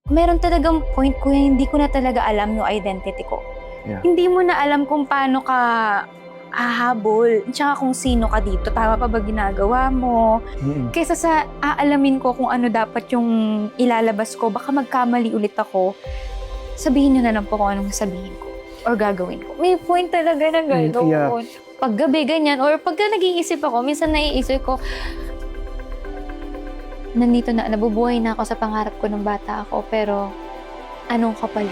Meron talagang point ko hindi ko na talaga alam yung identity ko. Yeah. Hindi mo na alam kung paano ka hahabol, tsaka kung sino ka dito, tama pa ba ginagawa mo? Kaysa sa aalamin ko kung ano dapat yung ilalabas ko, baka magkamali ulit ako, sabihin nyo na lang po kung anong sabihin ko or gagawin ko. May point talaga na gano'n. Yeah. Pag gabi ganyan, or pagka nag-iisip ako, minsan naiisip ko, nandito na, nabubuhay na ako sa pangarap ko ng bata ako, pero anong kapalit?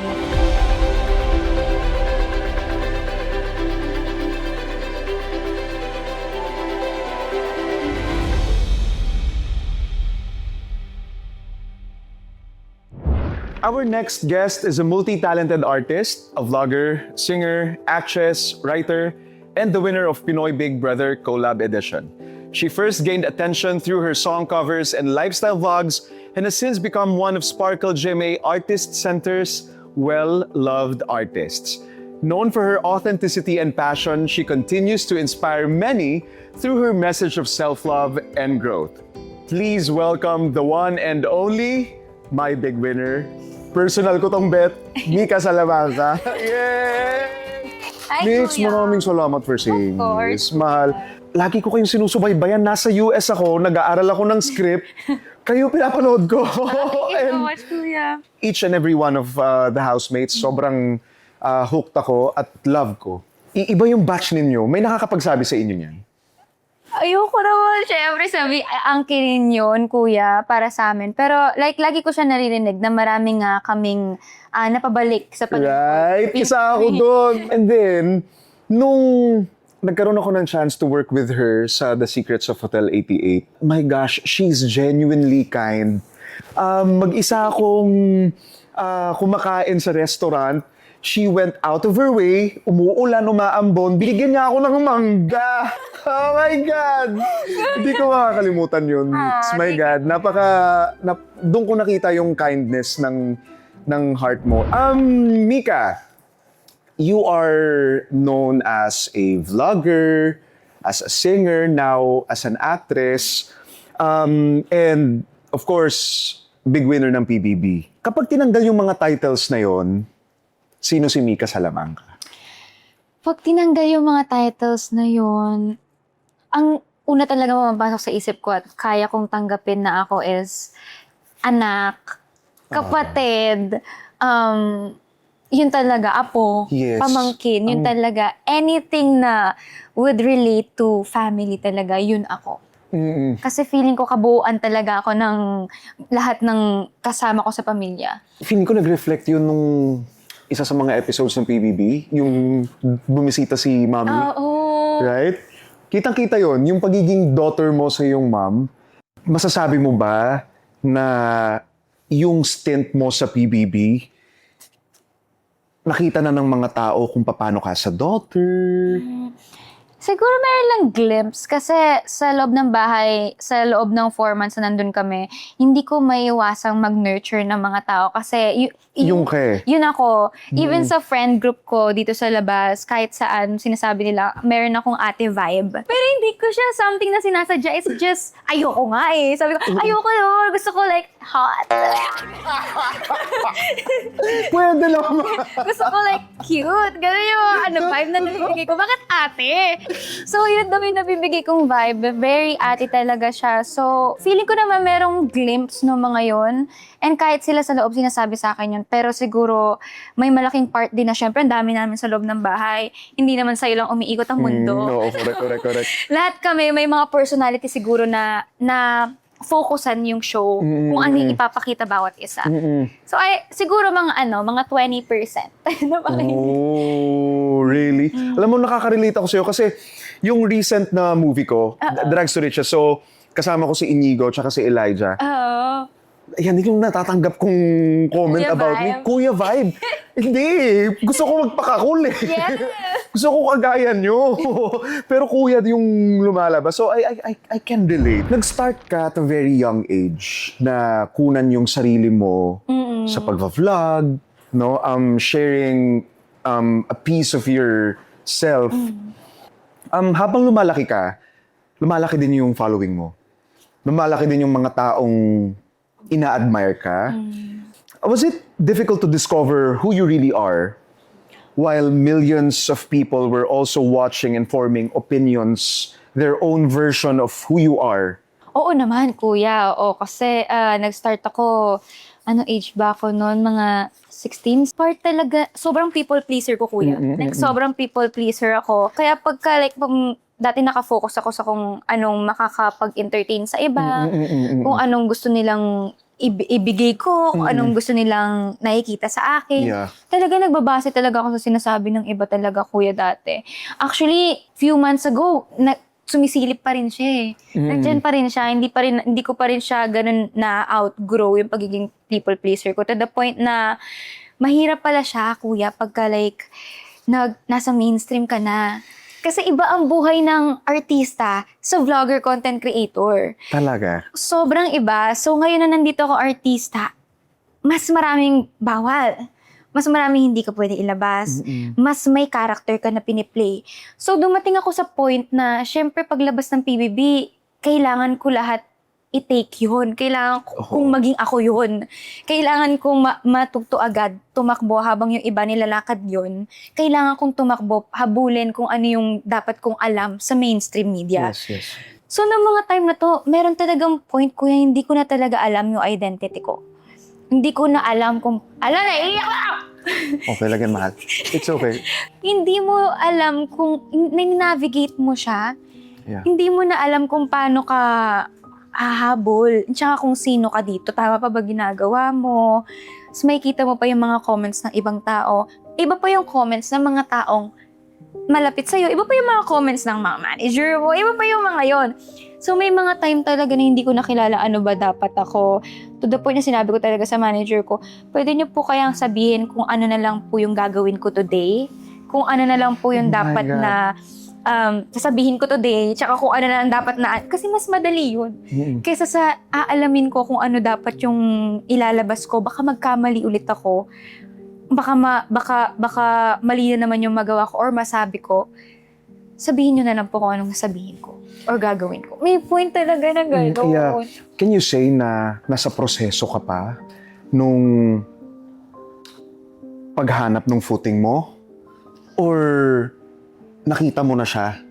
Our next guest is a multi-talented artist, a vlogger, singer, actress, writer, and the winner of Pinoy Big Brother Collab Edition. She first gained attention through her song covers and lifestyle vlogs and has since become one of Sparkle GMA Artist Center's well-loved artists. Known for her authenticity and passion, she continues to inspire many through her message of self-love and growth. Please welcome the one and only, my big winner, personal ko tong bet, Mika Salamanca. Yay! Hi, Mix, Kuya. maraming salamat for saying Of course. this. Mahal, lagi ko kayong sinusubaybayan. Nasa US ako, nag-aaral ako ng script. Kayo pinapanood ko. Thank you so And much, Kuya. each and every one of the housemates, sobrang hooked ako at love ko. Iba yung batch ninyo. May nakakapagsabi sa inyo niyan? Ayoko naman, syempre sabi, angkinin yun, Kuya, para sa amin. Pero like, lagi ko siya naririnig na maraming kaming napabalik sa Right? Isa ako doon. And then, nung nagkaroon ako ng chance to work with her sa The Secrets of Hotel 88, my gosh, she's genuinely kind. Mag-isa akong kumakain sa restaurant. She went out of her way, umuulan, umaambon, binigyan niya ako ng mangga. Oh my God! Hindi ko makakalimutan yun. My God, doon ko nakita yung kindness ng heart mo. Mika, you are known as a vlogger, as a singer, now as an actress, and of course, big winner ng PBB. Kapag tinanggal yung mga titles na yon, sino si Mika Salamanca? Pag tinanggal yung mga titles na yun, ang una talaga mamapasok sa isip ko at kaya kong tanggapin na ako is anak, kapatid, yun talaga, apo, Yes. pamangkin, yun talaga, anything na would relate to family talaga, yun ako. Kasi feeling ko kabuuan talaga ako ng lahat ng kasama ko sa pamilya. Feeling ko nag-reflect yun nung isa sa mga episodes ng PBB, yung bumisita si Mami. Oo. Right? Kitang-kita yon, yung pagiging daughter mo sa iyong mom. Masasabi mo ba na yung stint mo sa PBB, nakita na ng mga tao kung paano ka sa daughter? Siguro meron lang glimpse kasi sa loob ng bahay, sa loob ng 4 months na nandun kami, hindi ko maiiwasang mag-nurture ng mga tao kasi Yung ke. yun ako. Even sa friend group ko dito sa labas, kahit saan, sinasabi nila, meron akong ate vibe. Pero hindi ko siya something na sinasadya. It's just, ayoko nga eh. Sabi ko, ayoko yun. Gusto ko like, hot. Pwede lang. Gusto ko like, cute. Ganun yung vibe na nabibigay ko. Bakit ate? So, yun daw yung nabibigay kong vibe. Very ate talaga siya. So, feeling ko naman merong glimpse no mga yun. And kahit sila sa loob sinasabi sa akin yun, pero siguro may malaking part din na syempre ang dami namin sa loob ng bahay. Hindi naman sa'yo lang umiikot ang mundo. No, correct. Lahat kami may mga personality siguro na focusan yung show kung ano yung ipapakita bawat isa. So siguro mga 20% na Oh, really? Alam mo, nakaka-relate ako sa'yo kasi yung recent na movie ko, Drags to Riches, so kasama ko si Inigo tsaka si Elijah. Oo. Yan yung natatanggap kong comment Kuya about me. Vibe. Kuya Vibe. Hindi. Gusto ko magpakakul eh. Yes. Gusto ko kagaya nyo. Pero kuya yung lumalabas. So I can relate. Nag-start ka at a very young age na kunan yung sarili mo sa pag-vlog, no? Sharing a piece of yourself. Habang lumalaki ka, lumalaki din yung following mo. lumalaki din yung mga taong ina-admire ka. Was it difficult to discover who you really are while millions of people were also watching and forming opinions, their own version of who you are? Oo naman, kuya. Oo, kasi nag-start ako, age ba ako noon? Mga 16. Part talaga, sobrang people pleaser ko, kuya. Like, sobrang people pleaser ako. Kaya pagka, like, dati nakafocus ako sa kung anong makakapag-entertain sa iba, kung anong gusto nilang ibigay ko, kung anong gusto nilang nakikita sa akin. Yeah. Talaga nagbabase talaga ako sa sinasabi ng iba talaga, kuya, dati. Actually, few months ago, sumisilip pa rin siya eh. Nandiyan pa rin siya, hindi ko pa rin siya ganun na-outgrow yung pagiging people pleaser ko. To the point na mahirap pala siya, kuya, pagka like, nasa mainstream ka na. Kasi iba ang buhay ng artista sa vlogger content creator. Talaga? Sobrang iba. So ngayon na nandito ako artista, mas maraming bawal. Mas maraming hindi ka pwede ilabas. Mas may character ka na piniplay. So dumating ako sa point na, syempre paglabas ng PBB, kailangan ko lahat i-take yun. Kailangan kong maging ako yun. Kailangan kong matugto agad, tumakbo habang yung iba nilalakad yun. Kailangan kong tumakbo, habulin kung ano yung dapat kong alam sa mainstream media. Yes. So, noong mga time na to, meron talagang point ko na hindi ko na talaga alam yung identity ko. Hindi ko na alam kung... naiiyak ako! Okay lang yan, mahal. It's okay. Hindi mo alam kung... navigate mo siya. Yeah. Hindi mo na alam kung paano ka hahabol. Tsaka kung sino ka dito. Tama pa ba ginagawa mo? Tapos makikita mo pa yung mga comments ng ibang tao. Iba pa yung comments ng mga taong malapit sa'yo. Iba pa yung mga comments ng mga manager mo. Iba pa yung mga yon. So may mga time talaga na hindi ko nakilala ano ba dapat ako. To the point na sinabi ko talaga sa manager ko, pwede niyo po kayang sabihin kung ano na lang po yung gagawin ko today. Kung ano na lang po yung dapat God. na sasabihin ko today, tsaka kung ano na lang dapat na, kasi mas madali yun. Kaysa sa aalamin ko kung ano dapat yung ilalabas ko, baka magkamali ulit ako. Baka mali na naman yung magawa ko or masabi ko. Sabihin nyo na lang po kung anong sabihin ko or gagawin ko. May point talaga na gano'n. Kaya, can you say na nasa proseso ka pa nung paghanap ng footing mo? Or nakita mo na siya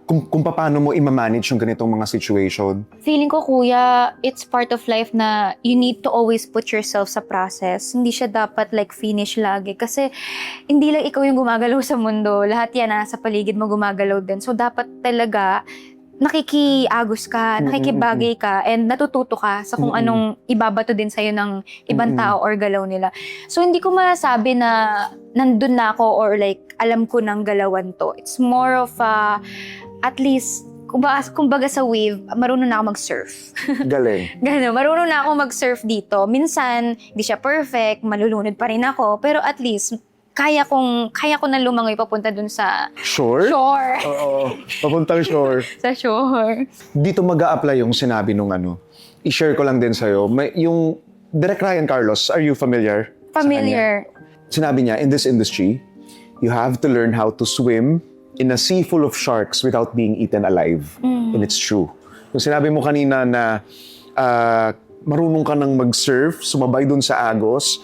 kung paano mo i-manage yung ganitong mga situation? Feeling ko, kuya, it's part of life na you need to always put yourself sa process. Hindi siya dapat like finish lagi. Kasi hindi lang ikaw yung gumagalaw sa mundo. Lahat yan sa paligid mo gumagalaw din. So dapat talaga nakikiagos ka, nakikibagay ka, and natututo ka sa kung anong ibabato din sa'yo ng ibang tao or galaw nila. So hindi ko masabi na nandun na ako or like alam ko ng galawan to. It's more of at least, kumbaga sa wave, marunong na ako mag-surf. Galing. Gano'n, marunong na ako mag-surf dito. Minsan, hindi siya perfect, malulunod pa rin ako, pero at least, kaya ko na lumangoy papunta dun sa Shore? shore. Oo. Papuntang shore. Sa shore. Dito mag-a-apply yung sinabi nung I-share ko lang din sa'yo. Yung Direk Ryan Carlos, are you familiar? sa Familiar. kanya? Sinabi niya, in this industry, you have to learn how to swim in a sea full of sharks without being eaten alive. And it's true. Yung sinabi mo kanina na marunong ka nang mag-surf, sumabay dun sa agos,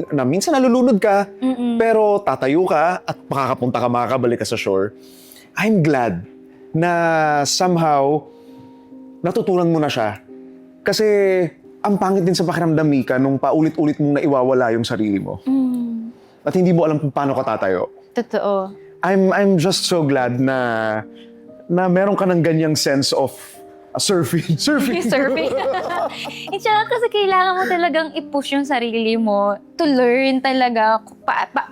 na minsan nalulunod ka, pero tatayo ka at makakabalik ka sa shore. I'm glad na somehow natutunan mo na siya. Kasi ang pangit din sa pakiramdam, Mika, nung paulit-ulit mong naiwawala yung sarili mo. At hindi mo alam kung paano ka tatayo. Totoo. I'm just so glad na meron ka ng ganyang sense of surfing. Surfing. Tsaka kasi kailangan mo talagang i-push yung sarili mo to learn talaga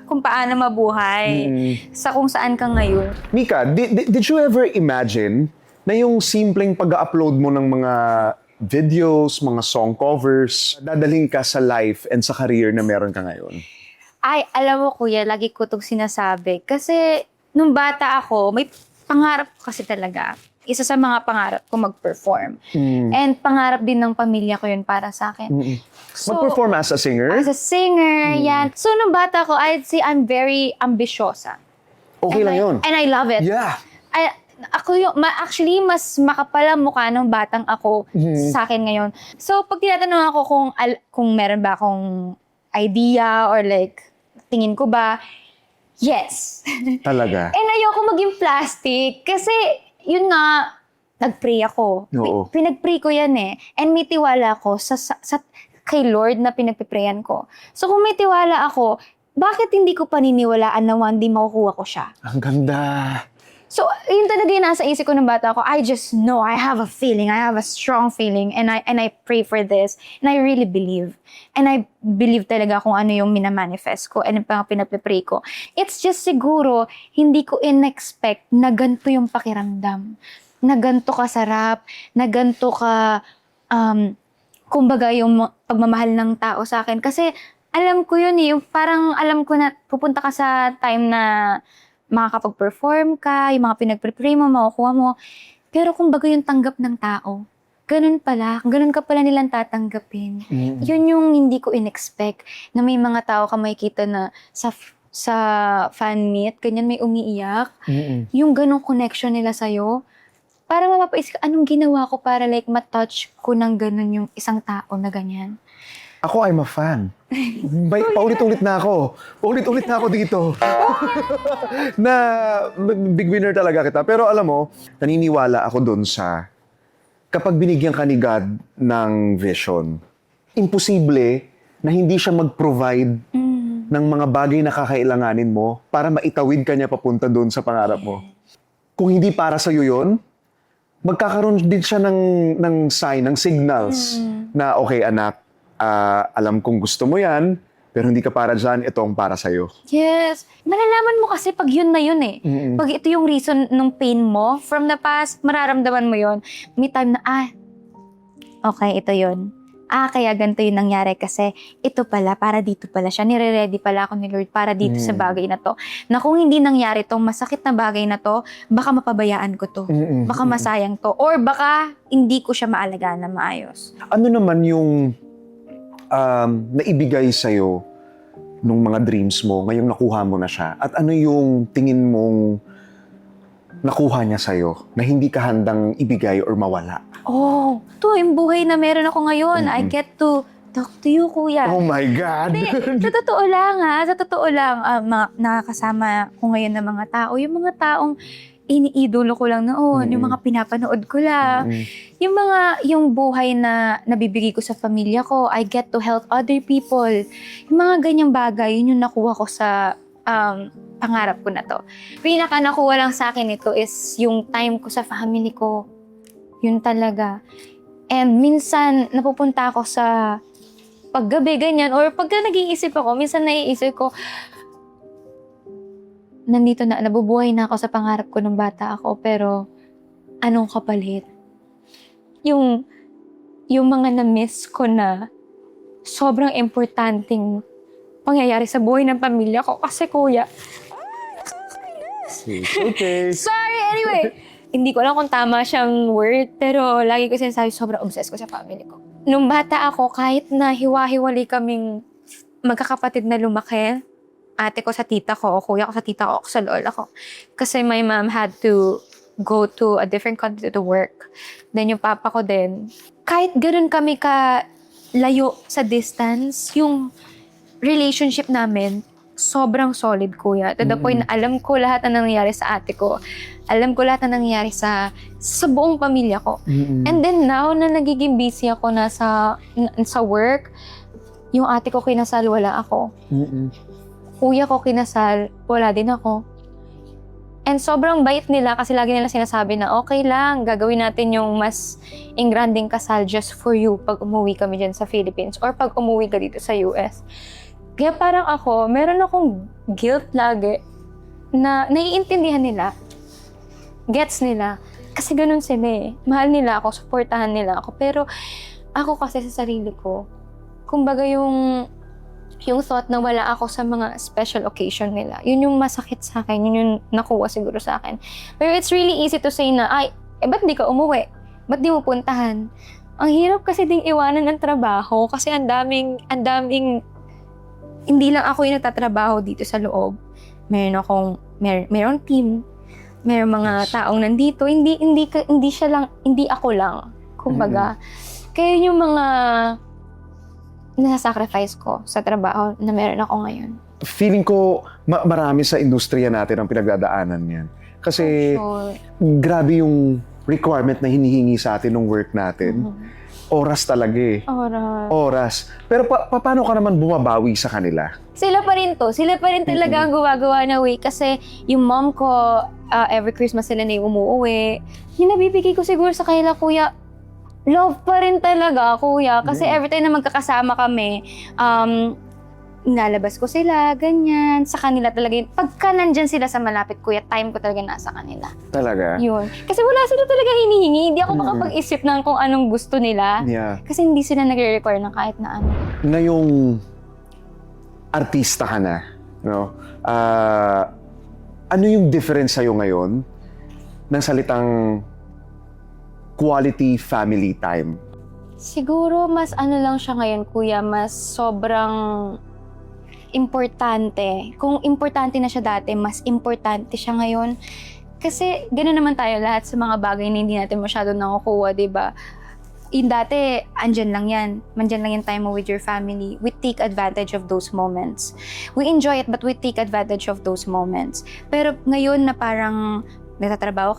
kung paano mabuhay sa kung saan ka ngayon. Mika, did you ever imagine na yung simpleng pag-upload mo ng mga videos, mga song covers, dadaling ka sa life and sa career na meron ka ngayon? Ay, alam mo, kuya, lagi ko itong sinasabi. Kasi nung bata ako, may pangarap kasi talaga. Isa sa mga pangarap ko mag-perform. And pangarap din ng pamilya ko yun para sa akin. So, Mag-perform as a singer? as a singer, yan. So nung bata ko, I'd say I'm very ambisyosa. Okay lang yun. And I love it. Yeah. ako yung, actually, mas makapal ang mukha ng batang ako sa akin ngayon. So, pag tinatanong ako kung meron ba akong idea or like, tingin ko ba, yes. Talaga. And ayoko maging plastic. Kasi, yun nga, nag-pray ako. Oo. Pinag-pray ko yan eh. And may tiwala ako kay Lord na pinagpiprayan ko. So, kung may tiwala ako, bakit hindi ko paniniwalaan na one day makukuha ko siya? Ang ganda. So, yun talaga yung nasa isip ko ng bata ko. I just know, I have a feeling, I have a strong feeling, and I pray for this, and I really believe. And I believe talaga kung ano yung minamanifest ko, and yung pinapipray ko. It's just siguro, hindi ko in-expect na ganito yung pakiramdam. Na ganito ka sarap, na ganito ka, kumbaga yung pagmamahal ng tao sa akin. Kasi, alam ko yun eh, parang alam ko na pupunta ka sa time na makakapag-perform ka, yung mga pinag-pray mo, makukuha mo. Pero kumbaga yung tanggap ng tao, ganun ka pala nilang tatanggapin. Yun yung hindi ko in-expect, na may mga tao ka makikita na sa fan meet, ganyan may umiiyak. Yung ganung connection nila sa'yo, para mapapaisip ka, anong ginawa ko para like matouch ko ng ganun yung isang tao na ganyan. Ako, I'm a fan. Paulit-ulit na ako. Paulit-ulit na ako dito. Na big winner talaga kita. Pero alam mo, naniniwala ako dun sa kapag binigyan ka ni God ng vision, imposible na hindi siya mag-provide ng mga bagay na kakailanganin mo para maitawid ka niya papunta dun sa pangarap mo. Kung hindi para sa'yo yun, magkakaroon din siya ng sign, ng signals na okay anak, alam kong gusto mo yan, pero hindi ka para dyan, ito ang para sa'yo. Yes. Malalaman mo kasi pag yun na yun eh. Pag ito yung reason ng pain mo, from the past, mararamdaman mo yun. May time na, okay, ito yun. Kaya ganito yung nangyari kasi ito pala, para dito pala siya. Nire-ready pala ako ni Lord para dito sa bagay na to. Na kung hindi nangyari tong masakit na bagay na to, baka mapabayaan ko to. Baka masayang to. Or baka hindi ko siya maalagaan na maayos. Ano naman yung naibigay sa'yo nung mga dreams mo, ngayong nakuha mo na siya? At ano yung tingin mong nakuha niya sa'yo na hindi ka handang ibigay or mawala? Oh, to yung buhay na meron ako ngayon. I get to talk to you, kuya. Oh my God! Sa totoo lang, nakakasama ko ngayon ng mga tao. Yung mga taong iniidolo ko lang noon, yung mga pinapanood ko lang, yung buhay na nabibigay ko sa pamilya ko, I get to help other people. Yung mga ganyang bagay, yun yung nakuha ko sa pangarap ko na to. Pinaka nakuha lang sa akin ito is yung time ko sa family ko. Yun talaga. And minsan, napupunta ako sa paggabi, ganyan, or pagka nag-iisip ako, minsan naiisip ko, nandito na, nabubuhay na ako sa pangarap ko nung bata ako, pero anong kapalit? Yung mga na-miss ko na sobrang importanteng pangyayari sa buhay ng pamilya ko. Kasi kuya, Okay. sorry, anyway. Hindi ko alam kung tama siyang word, pero lagi ko sinasabi, sobrang obsessed ko sa family ko. Nung bata ako, kahit na hiwa-hiwalay kaming magkakapatid na lumaki, ate ko sa tita ko, o kuya ko sa tita ko, ako sa lola ko. Kasi my mom had to go to a different country to work. Then yung papa ko din. Kahit ganun kami layo sa distance, yung relationship namin, sobrang solid, kuya. To the point na alam ko lahat na nangyayari sa ate ko. Alam ko lahat na nangyayari sa buong pamilya ko. And then now, na nagiging busy ako na sa work, yung ate ko kinasal, wala ako. Kuya ko kinasal, wala din ako. And sobrang bait nila kasi lagi nila sinasabi na okay lang, gagawin natin yung mas ingranding kasal just for you pag umuwi kami dyan sa Philippines or pag umuwi ka dito sa US. Kaya parang ako, meron akong guilt lagi na naiintindihan nila, gets nila. Kasi ganun sila eh. Mahal nila ako, supportahan nila ako. Pero ako kasi sa sarili ko, kumbaga yung thought na wala ako sa mga special occasion nila. Yun yung masakit sa akin. Yun yung nakuha siguro sa akin. Pero it's really easy to say na, ba't di ka umuwi? Ba't di mo puntahan? Ang hirap kasi ding iwanan ng trabaho kasi ang daming, hindi lang ako yung nagtatrabaho dito sa loob. Meron team. May mga taong nandito, hindi siya lang, hindi ako lang. Kumbaga, kaya yung mga nasa-sacrifice ko sa trabaho na meron ako ngayon. Feeling ko marami sa industriya natin ang pinagdadaanan yan. Kasi Sure. grabe yung requirement na hinihingi sa atin ng work natin. Oras talaga eh. Oras. Pero paano ka naman bumabawi sa kanila? Sila pa rin to. Sila pa rin talaga ang gumagawa na way. Kasi yung mom ko, every Christmas sila na yung umuwi. Yung nabibigay ko siguro sa kanila, kuya, love pa rin talaga, kuya. Kasi every time na magkakasama kami, nalabas ko sila, ganyan. Sa kanila talaga yun. Pagka nandyan sila sa malapit, kuya, time ko talaga nasa kanila. Talaga? Yun. Kasi wala sila talaga hinihingi. Hindi ako makapag-isip ng kung anong gusto nila. Yeah. Kasi hindi sila nagre-require ng kahit na ano. Ngayong artista ka na, no? Ano yung difference sa'yo ngayon ng salitang quality family time? Siguro mas ano lang siya ngayon, kuya, mas sobrang importante. Kung importante na siya dati, mas importante siya ngayon. Kasi gano'n naman tayo lahat sa mga bagay na hindi natin masyado nakukuha, di ba? Yung dati, andyan lang yan. Mandyan lang yung time mo with your family. We take advantage of those moments. We enjoy it, but we take advantage of those moments. Pero ngayon na parang nagtatrabaho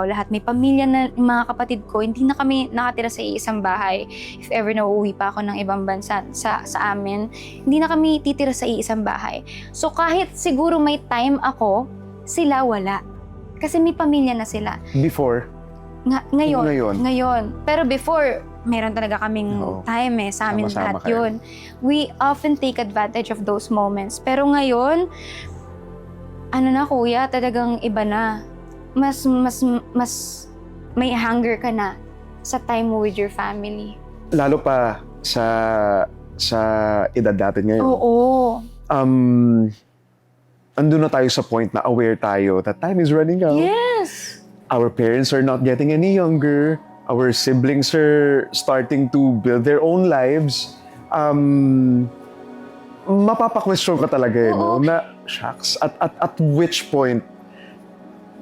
lahat. May pamilya na yung mga kapatid ko, hindi na kami nakatira sa iisang bahay. If ever na uuwi pa ako ng ibang bansa sa amin, hindi na kami titira sa iisang bahay. So kahit siguro may time ako, sila wala. Kasi may pamilya na sila. Before? Ngayon. Pero before, meron talaga kaming time sa amin Sama-sama lahat yun. We often take advantage of those moments. Pero ngayon, ano na kuya, talagang iba na. Mas may hunger ka na sa time mo with your family. Lalo pa sa edad natin ngayon. Oo. Andun na tayo sa point na aware tayo that time is running out. Yes! Our parents are not getting any younger. Our siblings are starting to build their own lives. Mapapa-question ka talaga no? Na, shucks, at which point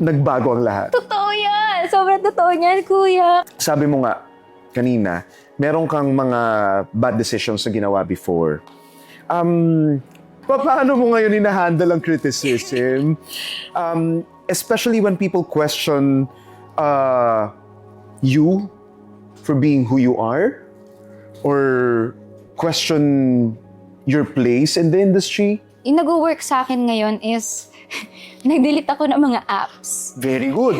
nagbago ang lahat? Totoo yan! Sobrang totoo niyan, kuya. Sabi mo nga, kanina, meron kang mga bad decisions na ginawa before. Paano mo ngayon hinahandle ang criticism? Especially when people question you for being who you are? Or question your place in the industry? Yung nag-work sa akin ngayon is nag-delete ako ng mga apps. Very good.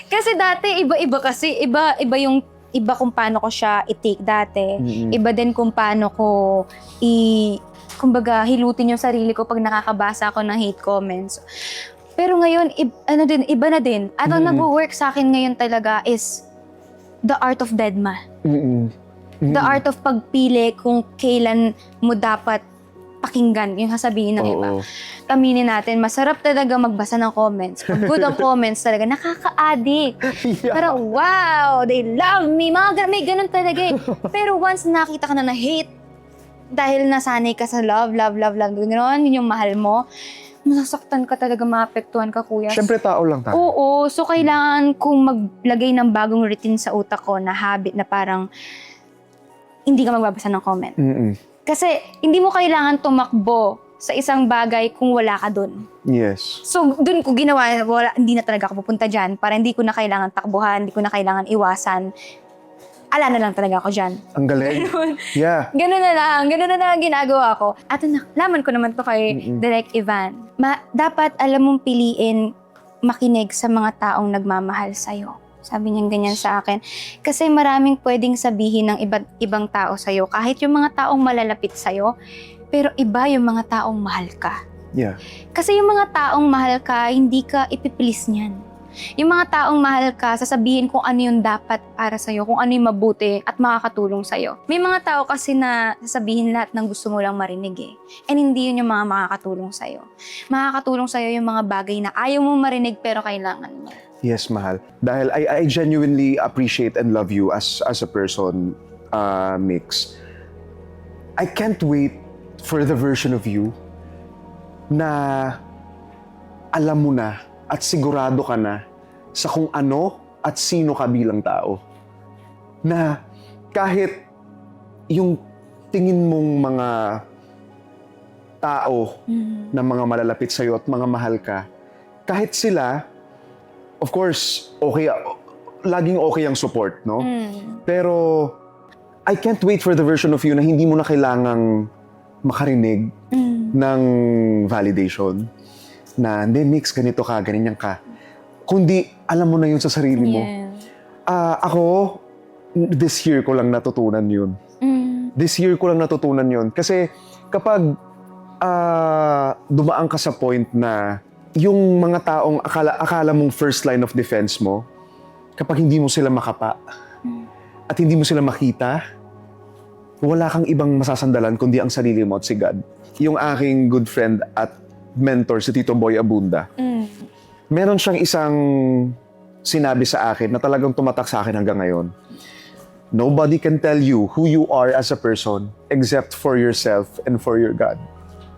Kasi dati, iba-iba kasi. Iba kung paano ko siya i-take dati. Iba din kung paano ko kumbaga, hilutin yung sarili ko pag nakakabasa ako ng hate comments. Pero ngayon, iba na din. At ang nag-work sa akin ngayon talaga is the art of deadma. The art of pagpili kung kailan mo dapat pakinggan yung sasabihin ng iba. Aminin natin, masarap talaga magbasa ng comments. Pag good ang comments talaga, nakaka-addict. Parang, wow, they love me. May ganun talaga eh. Pero once nakita ka na hate, dahil nasanay ka sa love, gano'n, yun yung mahal mo, masasaktan ka talaga, maapektuhan ka, kuya. Siyempre, tao lang tayo. Oo, so kailangan kong maglagay ng bagong routine sa utak ko na habit na parang hindi ka magbabasa ng comment. Kasi hindi mo kailangan tumakbo sa isang bagay kung wala ka dun. Yes. So, dun ko ginawa, hindi na talaga ako pupunta dyan para hindi ko na kailangan takbuhan, hindi ko na kailangan iwasan. Ala na lang talaga ako dyan. Ang galing. Yeah. Ganun na lang ang ginagawa ko. At laman ko naman to kay Direk Ivan. Dapat alam mong piliin makinig sa mga taong nagmamahal sa'yo. Sabi niya ganyan sa akin. Kasi maraming pwedeng sabihin ng ibang tao sa'yo. Kahit yung mga taong malalapit sa'yo, pero iba yung mga taong mahal ka. Yeah. Kasi yung mga taong mahal ka, hindi ka ipiplease niyan. Yung mga taong mahal ka, sasabihin kung ano yung dapat para sa'yo, kung ano yung mabuti at makakatulong sa'yo. May mga tao kasi na sasabihin lahat ng gusto mo lang marinig eh. And hindi yun yung mga makakatulong sa'yo. Makakatulong sa'yo yung mga bagay na ayaw mo marinig pero kailangan mo. Yes, mahal. Dahil I genuinely appreciate and love you as a person, Mix. I can't wait for the version of you na alam mo na at sigurado ka na sa kung ano at sino ka bilang tao. Na kahit yung tingin mong mga tao na mga malalapit sa'yo at mga mahal ka, kahit sila, of course, okay, laging okay ang support, no? Pero I can't wait for the version of you na hindi mo na kailangang makarinig ng validation. Na, hindi, Mix, ganito ka, ganyan ka. Kundi, alam mo na yun sa sarili mo. Yes. Ako, this year ko lang natutunan yun. This year ko lang natutunan yun. Kasi kapag dumaan ka sa point na yung mga taong akala mong first line of defense mo, kapag hindi mo sila makapa at hindi mo sila makita, wala kang ibang masasandalan kundi ang sarili mo at si God. Yung aking good friend at mentor, si Tito Boy Abunda, meron siyang isang sinabi sa akin na talagang tumatak sa akin hanggang ngayon. Nobody can tell you who you are as a person except for yourself and for your God.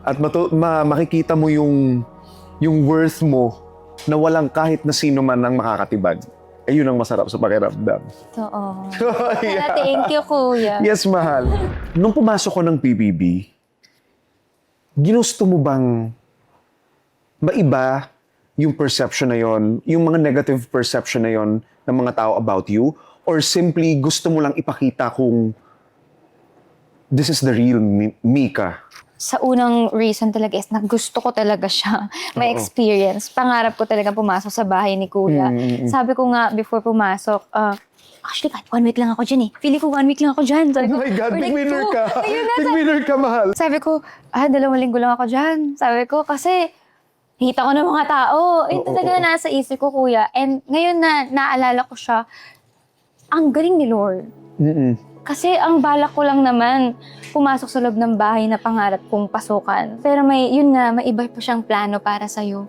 At makikita mo yung worth mo na walang kahit na sino man ang makakatibag. Eh, yun ang masarap sa pakiramdam. Oo. Yeah. Thank you, kuya. Yes, mahal. Nung pumasok ko ng PBB, ginusto mo bang maiba yung perception na yon, yung mga negative perception na yon ng mga tao about you? Or simply gusto mo lang ipakita kung this is the real Mika? Sa unang reason talaga is na gusto ko talaga siya. May experience. Pangarap ko talaga pumasok sa bahay ni kuya. Sabi ko nga before pumasok, actually kahit 1 week lang ako dyan eh. Feeling ko 1 week lang ako dyan. Sabi Oh ko, my God, or big like winner 2. ka. Ayun na, Big winner ka, mahal. Sabi ko, 2 linggo lang ako dyan. Sabi ko, kasi nakita ko ng mga tao. Yun talaga nasa isip ko, kuya. And ngayon na naalala ko siya, ang galing ni Lord. Kasi ang balak ko lang naman, pumasok sa loob ng bahay na pangarap kong pasukan. Pero may iba pa siyang plano para sa'yo.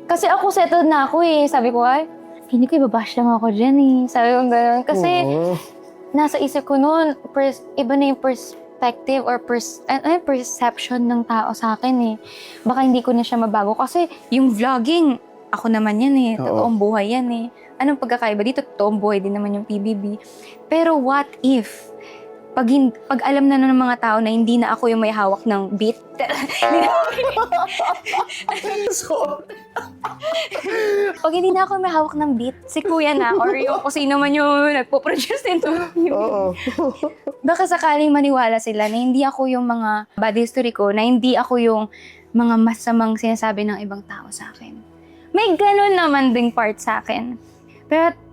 Kasi ako settled na ako eh. Sabi ko, hindi ko ibabash lang ako dyan eh. Sabi ko gano'n. Kasi nasa isip ko noon, iba na yung perspective or perception ng tao sa akin eh. Baka hindi ko na siya mabago. Kasi yung vlogging, ako naman yan eh. Totoong buhay yan eh. Anong pagkakaiba dito? Totoong buhay din naman yung PBB. Pero what if, pag alam na ng mga tao na hindi na ako yung may hawak ng beat, pag hindi na ako may hawak ng beat, si kuya na, or yung kung sino man yung nagpo-produce nito. Baka sakaling maniwala sila na hindi ako yung mga bad history ko, na hindi ako yung mga masamang sinasabi ng ibang tao sa akin. May ganun naman ding part sa akin.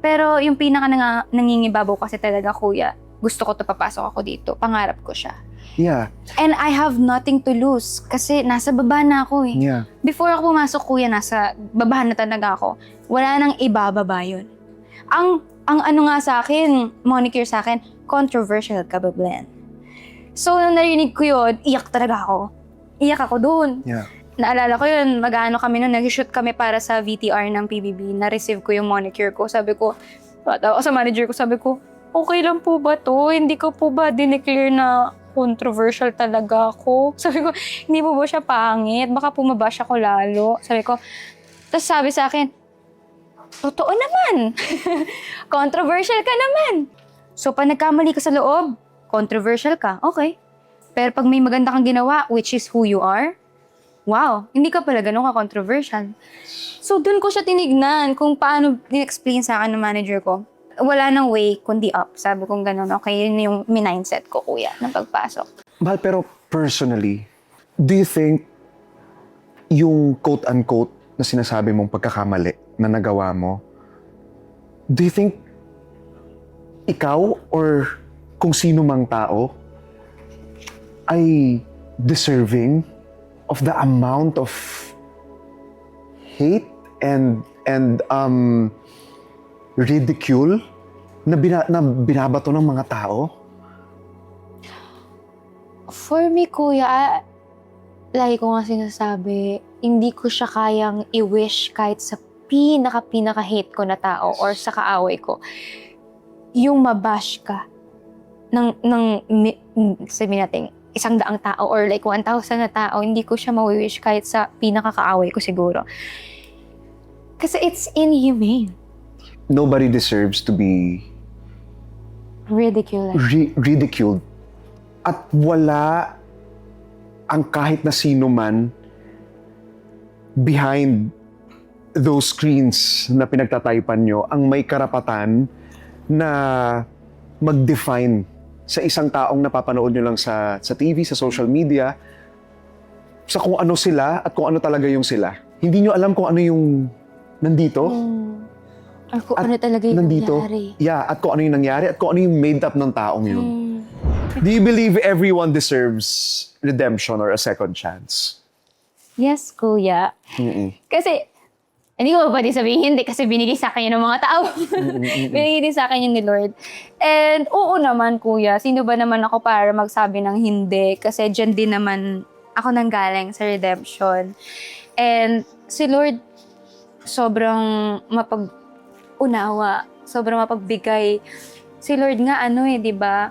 Pero yung pinaka nangingibabaw kasi talaga, kuya, gusto ko to papasok ako dito. Pangarap ko siya. Yeah. And I have nothing to lose kasi nasa baba na ako eh. Yeah. Before ako pumasok, kuya, nasa baba na talaga ako. Wala nang ibababa yun. Ang ano nga sa akin, moniker sa akin, controversial ka ba, Blen? So, nung narinig ko yun, iyak talaga ako. Iyak ako dun. Yeah. Naalala ko yun, mag-ano kami nun, nag-shoot kami para sa VTR ng PBB. Na-receive ko yung moniker ko. Sabi ko, tawag sa manager ko, sabi ko, okay lang po ba to? Hindi ko po ba dineclare na controversial talaga ako? Sabi ko, hindi po ba siya pangit? Baka pumabash ako lalo. Sabi ko, tapos sabi sa akin, totoo naman. Controversial ka naman. So, pag nagkamali ka sa loob, controversial ka, okay. Pero pag may maganda kang ginawa, which is who you are, wow, hindi ka pala ganun ka-controversial. So, dun ko siya tinignan kung paano din-explain sa akin ng manager ko. Wala nang way kundi up. Sabi kong ganun, okay, yun yung mindset ko, kuya, ng pagpasok. Mahal, pero personally, do you think yung quote-unquote na sinasabi mong pagkakamali na nagawa mo, do you think ikaw or kung sino mang tao ay deserving of the amount of hate and ridicule na binabato ng mga tao? For me, kuya, lagi ko nga sinasabi, hindi ko siya kayang i-wish kahit sa pinaka-hate ko na tao or sa kaaway ko. Yung mabash ka sabihin natin, 100 tao or like 1,000 na tao, hindi ko siya ma-wish kahit sa pinaka-kaaway ko siguro. Kasi it's inhumane. Nobody deserves to be Ridiculous. ridiculed. At wala ang kahit na sino man behind those screens na pinagtataypan nyo ang may karapatan na mag-define sa isang taong napapanood nyo lang sa TV, sa social media, sa kung ano sila at kung ano talaga yung sila. Hindi nyo alam kung ano yung nandito. Or kung At ano talaga yung nandito. nangyari. Yeah, at kung ano yung nangyari at kung ano yung made up ng taong yun. Do you believe everyone deserves redemption or a second chance? Yes, kuya. Kasi, hindi ko pwede sabihin hindi kasi binigay sa akin yun ng mga tao. Binigay din sa akin yun ni Lord. And oo naman, kuya. Sino ba naman ako para magsabi ng hindi? Kasi dyan din naman ako nanggaling sa redemption. And si Lord, sobrang mapag-unawa, sobrang mapagbigay. Si Lord nga, di ba?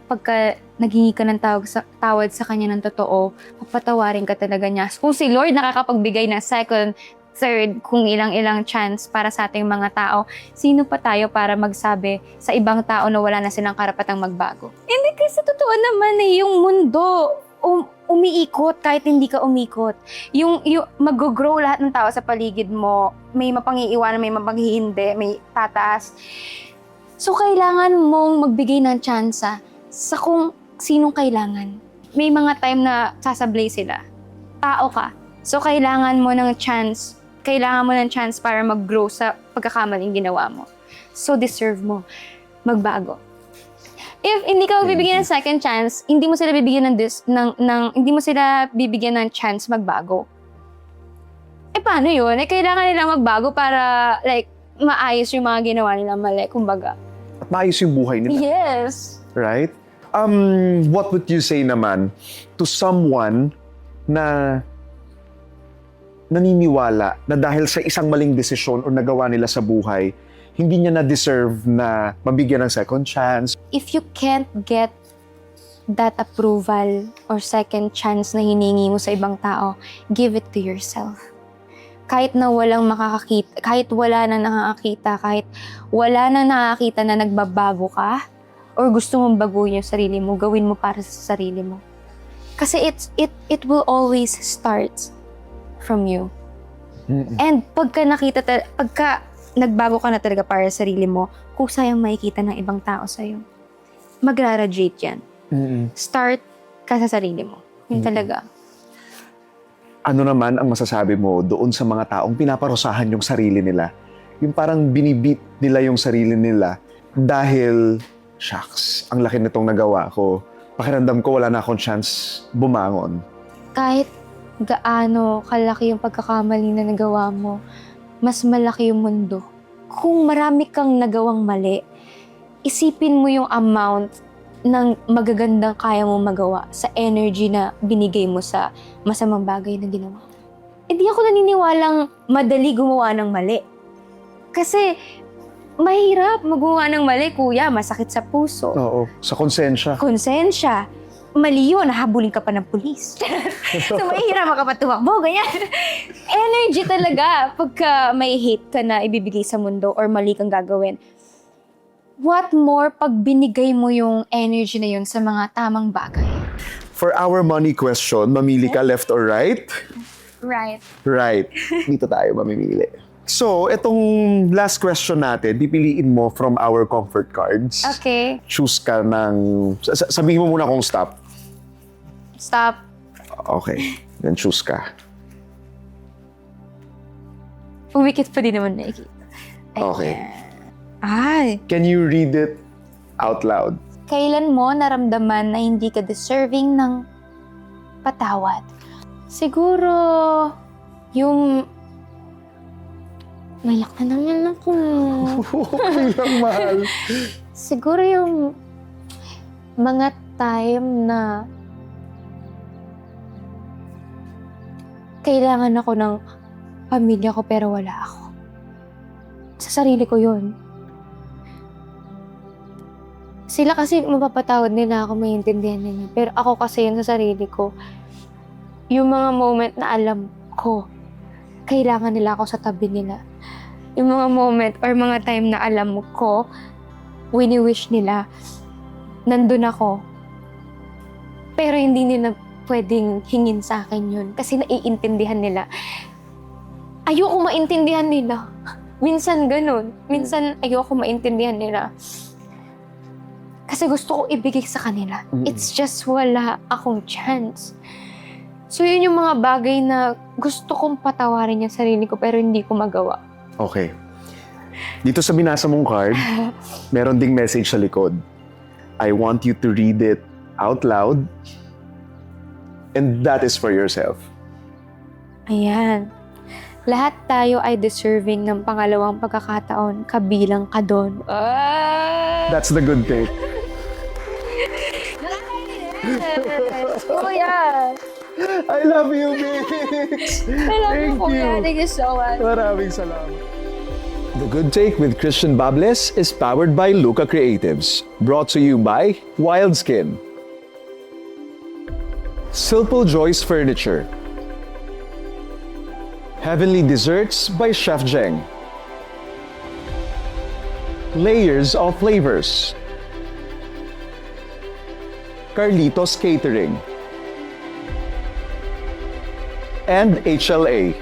Pagka naghingi ka ng tawad sa kanya ng totoo, papatawarin ka talaga niya. Kung si Lord nakakapagbigay ng second, third, kung ilang-ilang chance para sa ating mga tao, sino pa tayo para magsabi sa ibang tao na wala na silang karapatang magbago? Hindi kasi totoo naman yung mundo umiikot kahit hindi ka umikot. Yung mag-grow lahat ng tao sa paligid mo, may mapangiiwanan, may mapanghihindi, may tataas. So, kailangan mong magbigay ng tsansa sa kung sinong kailangan. May mga time na sasablay sila. Tao ka. So, kailangan mo ng chance para mag-grow sa pagkakamaling ginawa mo. So, deserve mo magbago. If hindi ka magbibigyan ng second chance, hindi mo sila bibigyan hindi mo sila bibigyan ng chance magbago. Paano yun? Kailangan nilang magbago para, maayos yung mga ginawa nilang mali, kumbaga. At maayos yung buhay nila. Yes. Right? What would you say naman to someone na naniniwala na dahil sa isang maling desisyon o nagawa nila sa buhay, hindi niya na-deserve na mabigyan ng second chance? If you can't get that approval or second chance na hiningi mo sa ibang tao, give it to yourself. Kahit na walang makakakita, kahit wala nang nakakakita, kahit wala nang nakakita na nagbabago ka, or gusto mong baguhin yung sarili mo, gawin mo para sa sarili mo. Kasi it will always start from you. And pagka nagbago ka na talaga para sa sarili mo, kung sayang makikita ng ibang tao sa'yo, magra-radiate yan. Start ka sa sarili mo. Yun talaga. Ano naman ang masasabi mo doon sa mga taong pinaparusahan yung sarili nila? Yung parang binibit nila yung sarili nila dahil, shucks, ang laki nitong nagawa ko. Pakiramdam ko wala na akong chance bumangon. Kahit gaano kalaki yung pagkakamali na nagawa mo, mas malaki yung mundo. Kung marami kang nagawang mali, isipin mo yung amount ng magagandang kaya mo magawa sa energy na binigay mo sa masamang bagay na ginawa. Hindi ako naniniwalang madali gumawa ng mali. Kasi mahirap magawa ng mali, kuya. Masakit sa puso. Oo, sa konsensya. Konsensya. Mali yun, nahabulin ka pa ng pulis. So, mahirap makapatumakbo, ganyan. Energy talaga pagka may hate ka na ibibigay sa mundo or mali kang gagawin. What more pag binigay mo yung energy na yun sa mga tamang bagay? For our money question, mamili ka left or right? Right. Right. Dito tayo mamimili. So, itong last question natin, pipiliin mo from our comfort cards. Okay. Choose ka ng... Sabihin mo muna kung stop. Stop. Okay. Then choose ka. Pumikit pa din naman nakikita. Okay. Ay. Can you read it out loud? Kailan mo naramdaman na hindi ka deserving ng patawad? Siguro, yung... Mayak na naman ako. Okay lang, mahal. Siguro yung mga time na kailangan ako ng pamilya ko pero wala ako. Sa sarili ko yun. Sila kasi mapapatawad nila ako, maintindihan nila. Pero ako kasi yun sa sarili ko. Yung mga moment na alam ko kailangan nila ako sa tabi nila. Yung mga moment or mga time na alam ko, wini-wish nila, nandun ako. Pero hindi nila pwedeng hingin sa akin yun kasi naiintindihan nila. Ayoko maintindihan nila. Minsan ganun. Minsan ayoko maintindihan nila. Kasi gusto ko ibigay sa kanila. It's just wala akong chance. So yun yung mga bagay na gusto kong patawarin yung sarili ko pero hindi ko magawa. Okay. Dito sa binasa mong card, meron ding message sa likod. I want you to read it out loud. And that is for yourself. Ayan. Lahat tayo ay deserving ng pangalawang pagkakataon, kabilang ka doon. That's the good thing. Kuya! I love you, Mix! Alam mo, Kuya. Thank you so much. Maraming salamat. The Good Take with Christian Bables is powered by Luca Creatives. Brought to you by Wildskin. Silpul Joy's Furniture. Heavenly Desserts by Chef Jeng. Layers of Flavors. Carlitos Catering. And HLA.